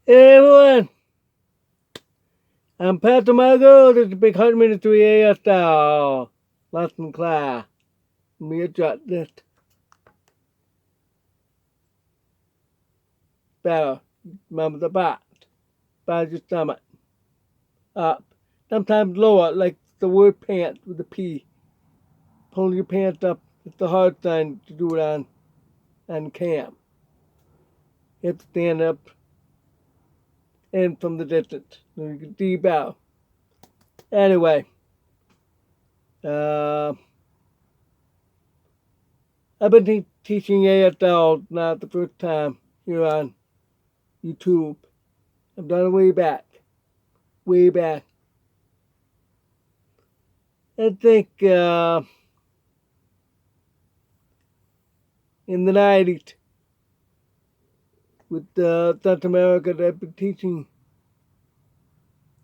Hey everyone, I'm Pat Tomago. This is Big Heart Ministry ASL. Lesson class. Let me adjust this better. Remember the back. By your stomach. Up. Sometimes lower, like the word pants with the P. Pull your pants up. It's the hard sign to do it on cam. You have to stand up and from the distance. So you can see better. Anyway. I've been teaching ASL not the first time here on YouTube. I've done it way back. Way back. I think in the 90s with South America, they've been teaching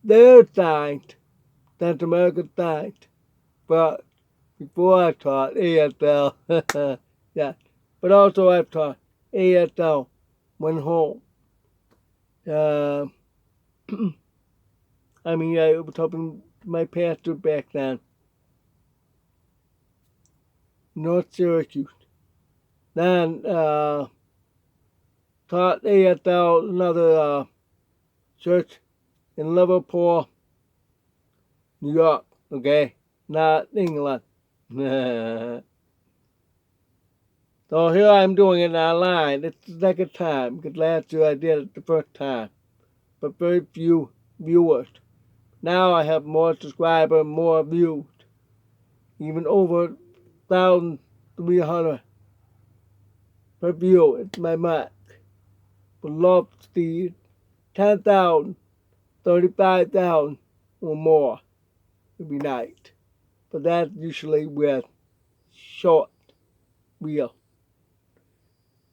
their side, South American side. But before I taught ASL, yeah. But also I've taught ASL when home. I was helping my pastor back then. North Syracuse. Then taught ASL another church in Liverpool, New York, okay? Not England. So here I'm doing it online. It's the second time, because last year I did it the first time. But very few viewers. Now I have more subscribers, more views. Even over 1,300 per view. It's my mark. Would love to see 10,000, 35,000 or more. Would be nice. But that's usually with short reel.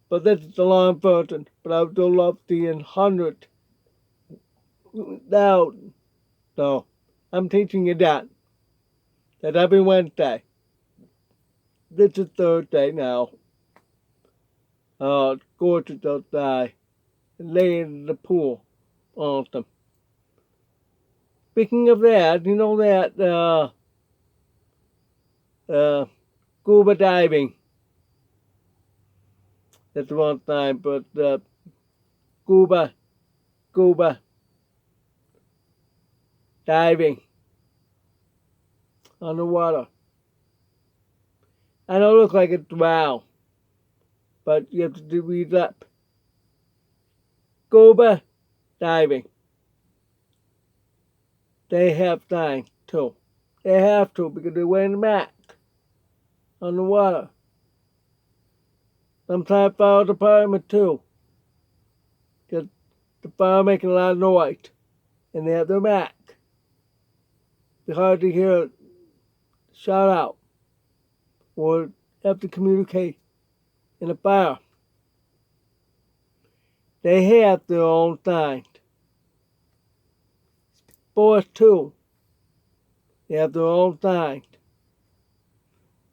But this is the long version. But I would still love seeing 100,000. So I'm teaching you that every Wednesday. This is Thursday now. It's gorgeous outside. Laying in the pool. Awesome. Speaking of that, you know that scuba diving. That's the wrong time, but scuba diving underwater. I know it looks like it's drown, but you have to read up. Scuba diving. They have signs too. They have to because they're wearing a mask on the water. Sometimes fire department too. Because the fire making a lot of noise. And they have their mask. It's hard to hear shout out or have to communicate in a fire. They have their own signs. Sports too. They have their own signs.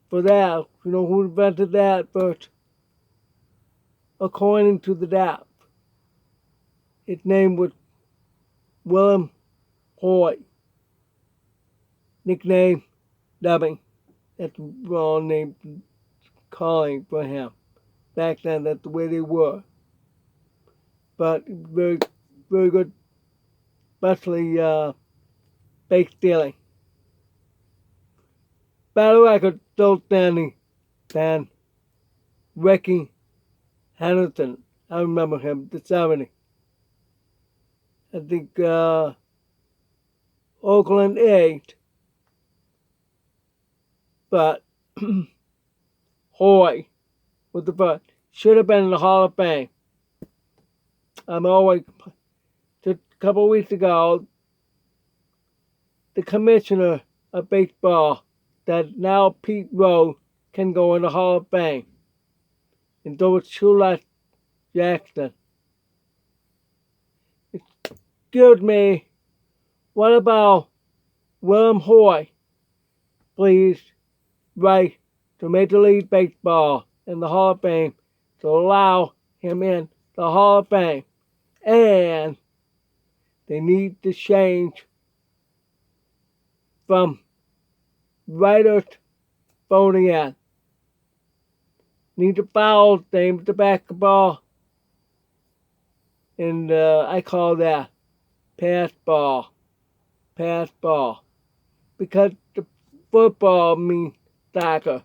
For that, you know who invented that first? According to the DAP. Its name was William Hoy. Nickname Dubbing. That's the wrong name calling for him. Back then, that's the way they were. But very, very good, especially fake stealing. Battle record still standing. Dan Ricky Henderson. I remember him, the 70. I think Oakland 8. But Hoy was the first. Should have been in the Hall of Fame. I'm always, just a couple of weeks ago, the commissioner of baseball, that now Pete Rose, can go in the Hall of Fame. And so it's Shoeless Jackson. Excuse me, what about William Hoy? Please write to Major League Baseball in the Hall of Fame to allow him in the Hall of Fame. And They need to change from writers voting in. Need to foul thing with the basketball. And I call that pass ball. Pass ball. Because the football means soccer.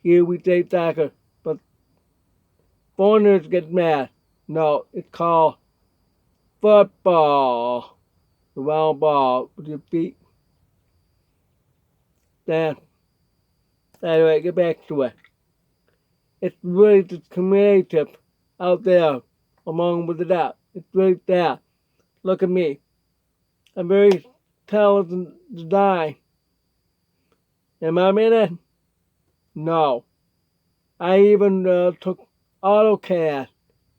Here we say soccer. But foreigners get mad. No, it's called football. The round ball with your feet. Then, anyway, get back to it. It's really discriminative out there among with the doubt. It's really there. Look at me. I'm very talented design. Am I in it? No. I even took AutoCAD,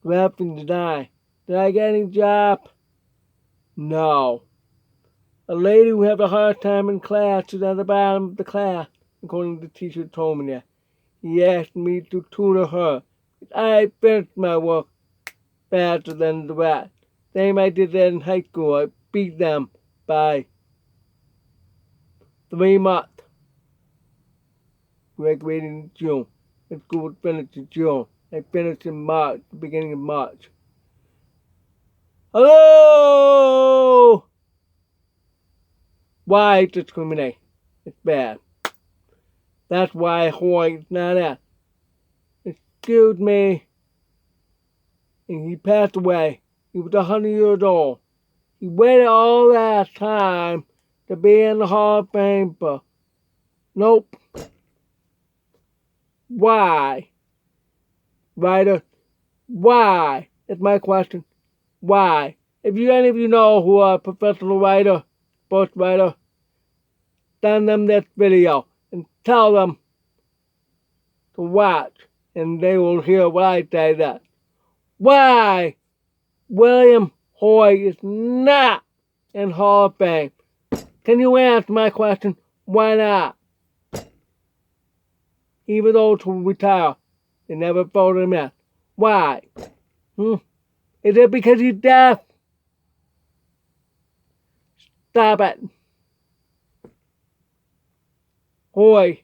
graphic design. Did I get any job? No. A lady who had a hard time in class is at the bottom of the class, according to the teacher told me that. He asked me to tutor her. I finished my work faster than the rest. Same I did that in high school. I beat them by 3 months. Graduated in June. The school was finished in June. I finished in March, the beginning of March. Hello! Why discriminate? It's bad. That's why Hawaii is not that. Excuse me. And he passed away. He was 100 years old. He waited all that time to be in the Hall of Fame, but nope. Why? Writer, why? That's my question. Why? If any of you know who are a professional writer, sports writer, send them this video and tell them to watch, and they will hear what I say that. Why William Hoy is not in Hall of Fame? Can you answer my question? Why not? Even those who retire, they never voted him in. Why? Is it because he's deaf? Stop it. Hoy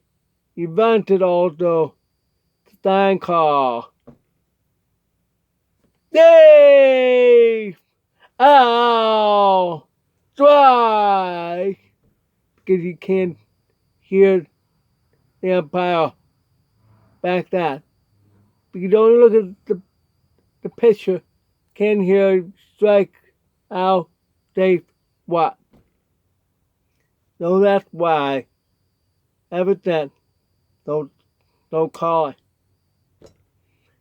invented also the sign car. Yay! Oh! Strike! Because you can't hear the umpire back that. But you don't look at the pitcher, can't hear strike out, safe, what? So that's why. Ever since, don't call it.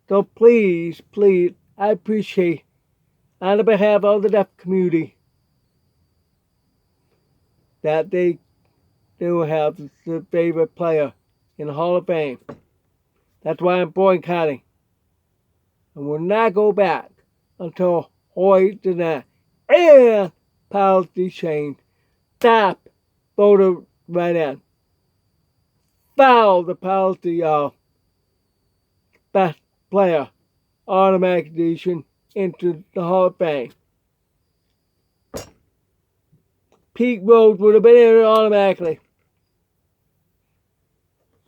So please, I appreciate, on behalf of the deaf community, that they will have the favorite player in the Hall of Fame. That's why I'm boycotting. And we'll not go back until Hoy does that. And policy change. Stop voter write-in. Foul the policy of best player automatic addition into the Hall of Fame. Pete Rose would have been in it automatically.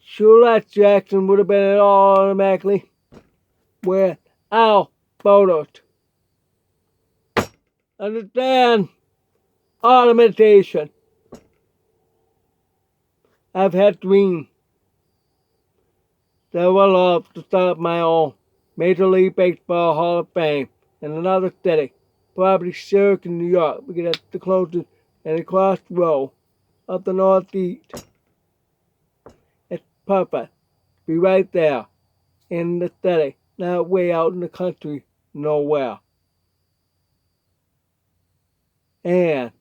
Shulette Jackson would have been in it automatically without voters. Understand? Automation. I've had dreams that would love to start my own Major League Baseball Hall of Fame in another city, probably Syracuse, New York, because that's the closest and across the road of the Northeast. It's perfect. Be right there in the city, not way out in the country, nowhere. And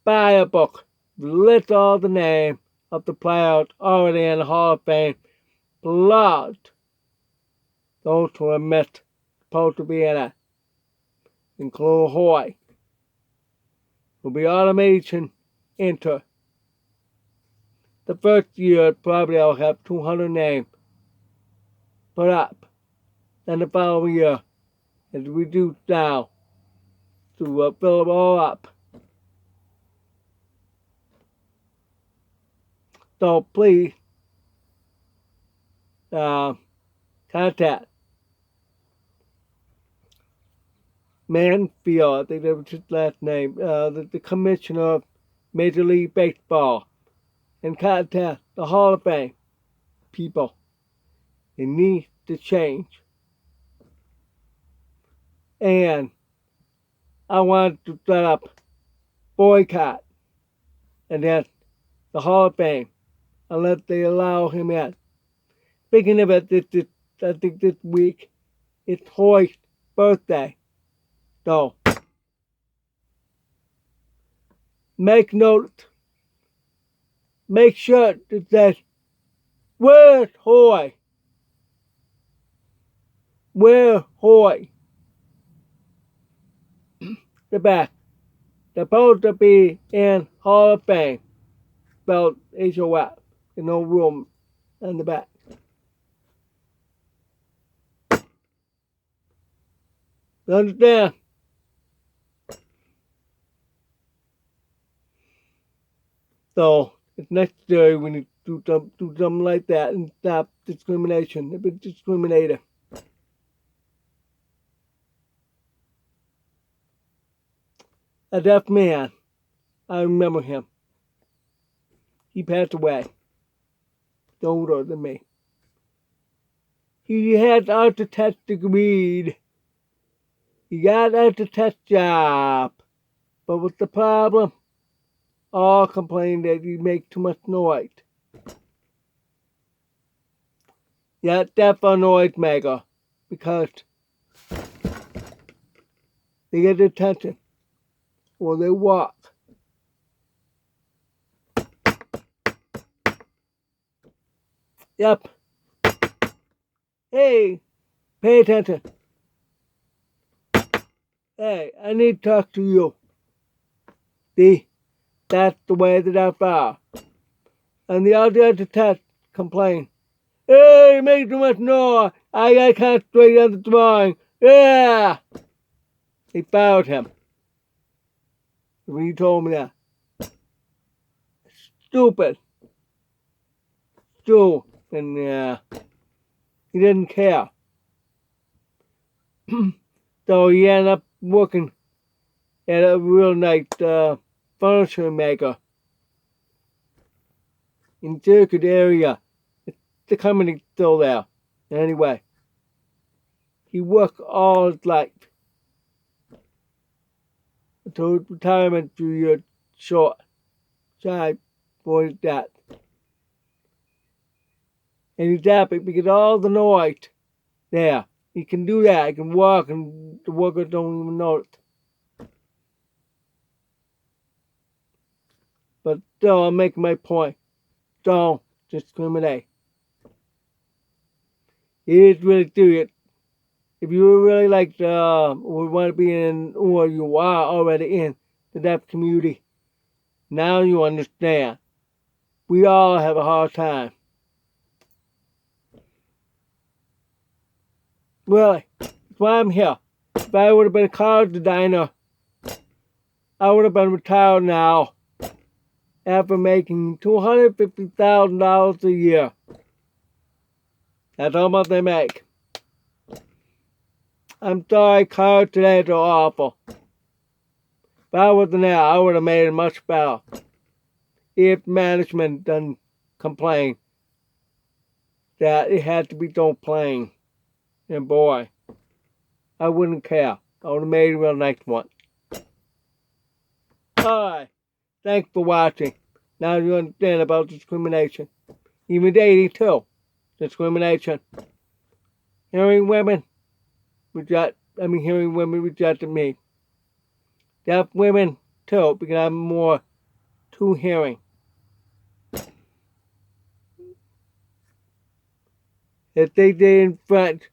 buy a book. List all the names of the players already in the Hall of Fame, plus those who are missed, supposed to be in it, include Hoy. Will be automation enter. The first year probably I'll have 200 names put up. Then the following year it's reduced down to fill them all up. So please contact Manfield, I think that was his last name, the commissioner of Major League Baseball, and contact the Hall of Fame people. It needs to change. And I want to set up boycott and then the Hall of Fame unless they allow him in. Speaking of it, I think this week it's Hoy's birthday. So make note. Make sure it says, "Where's Hoy? Where's Hoy?" The back. Supposed to be in Hall of Fame. Spelled HOF. There's no room in the back. You understand? So it's necessary when you do something like that and stop discrimination. If it's discriminator. A deaf man. I remember him. He passed away. Older than me. He had architect degree. He got architect job. But what's the problem? All complain that he make too much noise. Yeah, deaf or noise maker. Because they get attention. Or they walk. Yep. Hey, pay attention. Hey, I need to talk to you. See, that's the way that I file. And the other test complain. Hey, you make too much noise. I got concentrate on the drawing. Yeah. They fired him. When he told me that. Stupid. And he didn't care. So he ended up working at a real nice furniture maker in Circuit area. The company's still there. Anyway, he worked all his life until his retirement 2 years short. Shy for his death. And he's happy because all the noise there. He can do that. He can walk and the workers don't even notice. But still, I'm making my point. Don't discriminate. It is really serious. If you really like or want to be in, or you are already in the deaf community, now you understand. We all have a hard time. Really, that's why I'm here. If I would have been a car designer, I would have been retired now after making $250,000 a year. That's how much they make. I'm sorry, cars today are awful. If I wasn't there, I would have made it much better. If management doesn't complain that it had to be so plain. And boy, I wouldn't care. I would have made a real nice one. Alright, thanks for watching. Now you understand about discrimination. Even dating too. Discrimination. Hearing women rejected me. Deaf women too, because I'm more to hearing. If they did in French,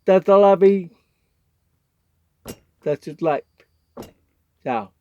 that's all I be. That's just life. Ciao.